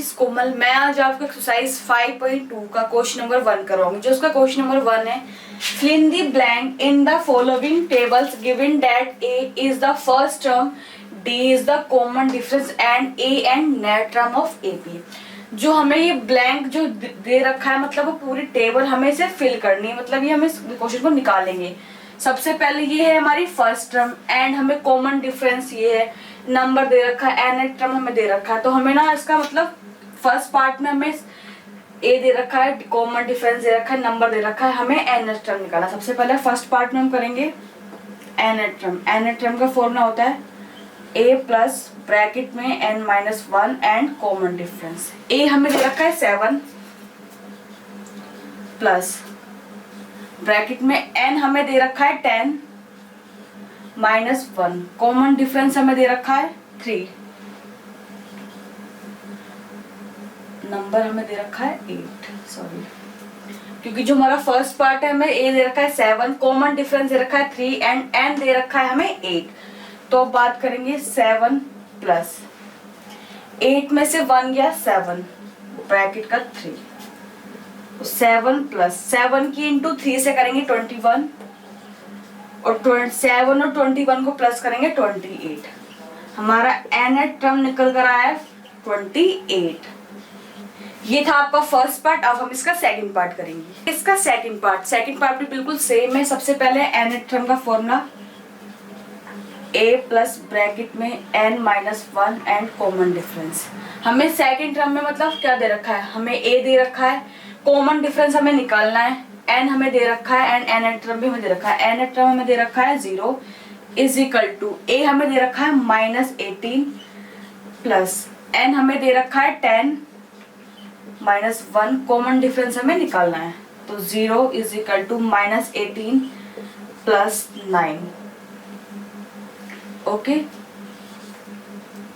Is कोमल। मैं आज आपको एक्सरसाइज 5.2 का क्वेश्चन नंबर 1 कराऊंगी। जो उसका क्वेश्चन नंबर 1 है, fill in the blank in the following tables given that A is the first term, D is the common difference and A and net term of AP। जो हमें ये blank जो दे रखा है, मतलब वो पूरी टेबल हमें इसे फिल करनी है, मतलब ये हमें क्वेश्चन को निकालेंगे। सबसे पहले ये है हमारी फर्स्ट टर्म एंड हमें कॉमन डिफरेंस ये है, नंबर दे रखा है, एन टर्म हमें दे रखा है। तो हमें ना इसका मतलब फर्स्ट पार्ट में हमें ए दे रखा है, कॉमन डिफरेंस दे रखा है, नंबर दे रखा है, हमें एन टर्म निकाला। सबसे पहले फर्स्ट पार्ट में हम करेंगे एन टर्म। एन टर्म का फॉर्मूला होता है ए प्लस ब्रैकेट में n minus 1 and common difference. A हमें दे रखा है 7 प्लस ब्रैकेट में एन हमें दे रखा है 10 माइनस 1, कॉमन डिफरेंस हमें दे रखा है 3, नंबर हमें दे रखा है 8। सॉरी, क्योंकि जो हमारा फर्स्ट पार्ट है हमें ए दे रखा है 7, कॉमन डिफरेंस दे रखा है 3 एंड एन दे रखा है हमें 8। तो अब बात करेंगे 7 प्लस 8 में से 1 गया 7 ब्रैकेट का 3, 7 प्लस 7 की इंटू 3 से करेंगे 21 और 7 और 21 को प्लस करेंगे 28। हमारा एन टर्म निकल कर आया 28। ये था आपका फर्स्ट पार्ट। अब हम इसका सेकंड पार्ट करेंगे। इसका सेकंड पार्ट भी बिल्कुल सेम है। सबसे पहले एन टर्म का फॉर्मूला ए प्लस ब्रैकेट में n minus 1 and common difference. हमें सेकंड टर्म में मतलब क्या दे रखा है, हमें ए दे रखा है, कॉमन डिफरेंस हमें निकालना है, एन हमें दे रखा है एंड एन टर्म भी हमें दे रखा है। एन टर्म हमें दे रखा है 0 इज इक्वल टू ए हमें दे रखा है माइनस 18 प्लस एन हमें दे रखा है 10 माइनस 1, कॉमन डिफरेंस हमें निकालना है। तो 0 is equal to minus 18 plus 9। Okay,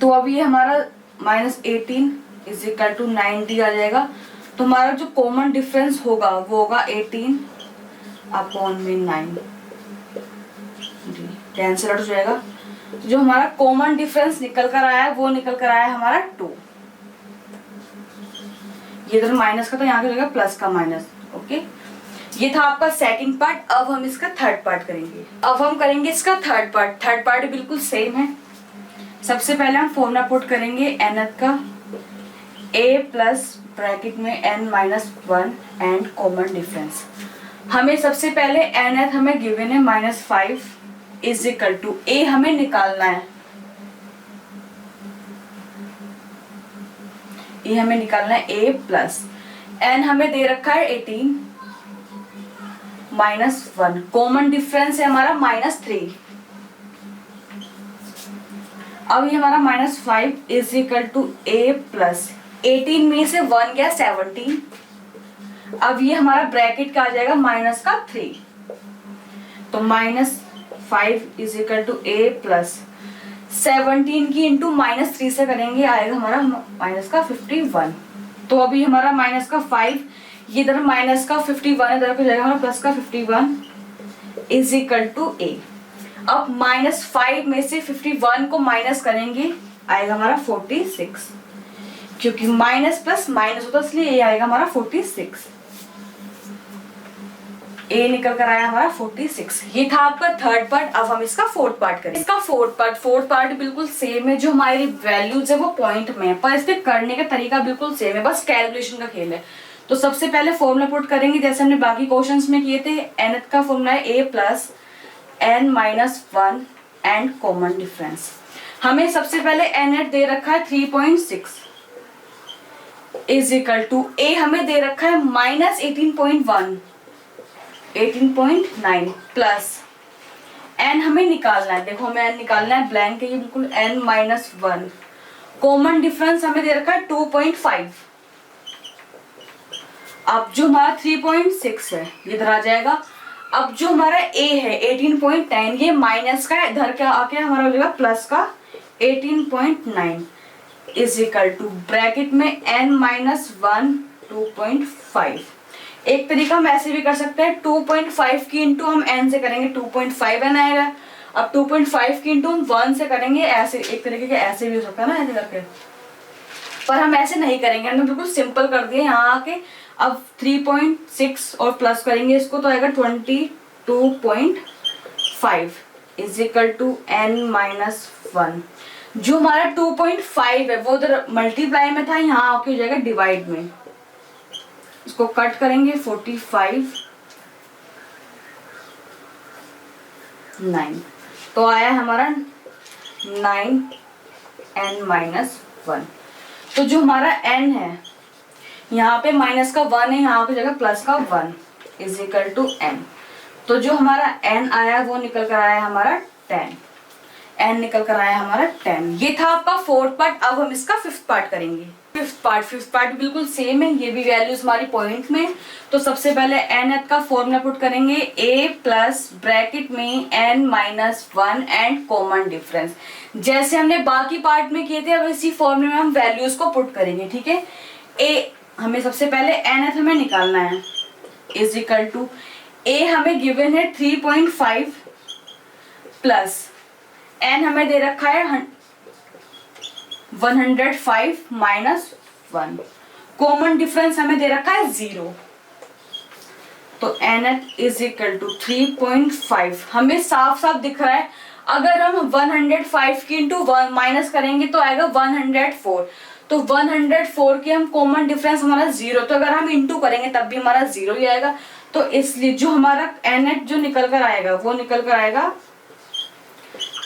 तो अब ये हमारा माइनस 18 इज इक्वल टू 90 आ जाएगा। तो हमारा जो कॉमन डिफरेंस होगा वो होगा 18 अपॉन में 9, कैंसिल आउट हो जाएगा। तो जो हमारा कॉमन डिफरेंस निकल कर आया है वो निकल कर आया है हमारा 2। ये इधर माइनस का, तो यहाँ पे हो जाएगा प्लस का माइनस। ओके, ये था आपका सेकंड पार्ट। अब हम इसका थर्ड पार्ट करेंगे। अब हम करेंगे इसका थर्ड पार्ट बिल्कुल सेम है। सबसे पहले हम फॉर्मूला पुट करेंगे एन का, ए प्लस ब्रैकेट में n minus 1 and common difference. हमें सबसे पहले एन हमें गिवन है -5 इज इक्वल टू ए हमें निकालना है। ए हमें निकालना है ए प्लस एन हमें दे रखा है 18 माइनस 1, कॉमन डिफरेंस है हमारा -3। अब ये हमारा -5 is equal to a plus 18 में से 1 गया 17। अब ये हमारा ब्रैकेट का आ जाएगा माइनस का 3। तो -5 is equal to a plus 17 की इंटू -3 से करेंगे, आएगा हमारा माइनस का 51। तो अभी हमारा माइनस का 5, ये इधर माइनस का 51 इधर हो जाएगा हमारा प्लस का 51 इज इक्वल टू ए। अब -5 में से 51 को माइनस करेंगे, आएगा हमारा 46, क्योंकि माइनस प्लस माइनस होता है इसलिए ये आएगा हमारा 46। ए निकल कर आया हमारा 46। ये था आपका थर्ड पार्ट। अब हम इसका फोर्थ पार्ट करेंगे। इसका फोर्थ पार्ट बिल्कुल सेम है। जो हमारी वैल्यूज है वो पॉइंट में है, पर इसके करने का तरीका बिल्कुल सेम है, बस कैलकुलेशन का खेल है। तो सबसे पहले फॉर्मूला पुट करेंगे जैसे हमने बाकी क्वेश्चंस में किए थे। एन का फॉर्मूला है a plus n minus 1 and common difference. हमें सबसे पहले एन दे रखा है 3.6 इज इक्वल टू ए हमें दे रखा है -18.1 18.9 प्लस एन हमें निकालना है। देखो हमें एन निकालना है, ब्लैंक है ये बिल्कुल, एन माइनस 1, कॉमन डिफरेंस हमें दे रखा है 2.5। अब जो हमारा 3.6 है ये इधर आ जाएगा। अब जो हमारा ए है 18.9, ये माइनस का है, इधर क्या आके हमारा हो जाएगा प्लस का 18.9 इज इक्वल टू ब्रैकेट में एन माइनस 1 2.5। एक तरीका हम ऐसे भी कर सकते हैं, 2.5 की इंटू हम एन से करेंगे 2.5 एन आएगा। अब 2.5 की इंटू हम 1 से करेंगे, ऐसे एक तरीके के ऐसे भी हो सकता है ना, ऐसे करके पर हम ऐसे नहीं करेंगे, हमने बिल्कुल सिंपल कर दिया यहाँ आके। अब 3.6 और प्लस करेंगे इसको तो आएगा 22.5 इज इक्वल टू n-1। जो हमारा 2.5 है वो उधर मल्टीप्लाई में था, यहाँ आके हो जाएगा डिवाइड में। इसको कट करेंगे 45 9, तो आया हमारा 9n-1। तो जो हमारा n है यहाँ पे माइनस का 1 है, यहाँ पे जगह प्लस का 1 इज इक्वल टू n। तो जो हमारा n आया वो निकल कर आया हमारा 10, n निकल कर आया हमारा 10। ये था आपका फोर्थ पार्ट। अब हम इसका फिफ्थ पार्ट करेंगे। फिफ्थ पार्ट बिल्कुल सेम है, ये भी वैल्यूज हमारी पॉइंट में। तो सबसे पहले n का फॉर्मूला पुट करेंगे, a प्लस ब्रैकेट में n-1 एंड कॉमन डिफरेंस। जैसे हमने बाकी पार्ट में किए थे अब इसी फॉर्मूले में हम वैल्यूज को पुट करेंगे, ठीक है। a हमें सबसे पहले n हमें निकालना है इज इक्वल टू a हमें गिवन है 3.5 प्लस n हमें दे रखा है 105 माइनस 1। कॉमन डिफरेंस हमें दे रखा है 0। तो n इज इक्वल टू 3.5 हमें साफ साफ दिख रहा है। अगर हम 105 की इंटू 1 माइनस करेंगे तो आएगा 104। तो 104 के हम कॉमन डिफरेंस हमारा 0, तो अगर हम इंटू करेंगे तब भी हमारा 0 ही आएगा। तो इसलिए जो हमारा n जो निकल कर आएगा वो निकल कर आएगा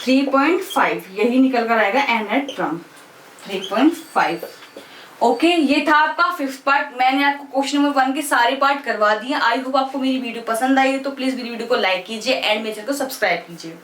3.5, यही निकल कर आएगा n फ्रॉम 3.5। ओके, ये था आपका फिफ्थ पार्ट। मैंने आपको क्वेश्चन नंबर 1 के सारे पार्ट करवा दिए। आई होप आपको मेरी वीडियो पसंद आई है, तो प्लीज मेरी वीडियो को लाइक कीजिए एंड मेरे चैनल को सब्सक्राइब कीजिए।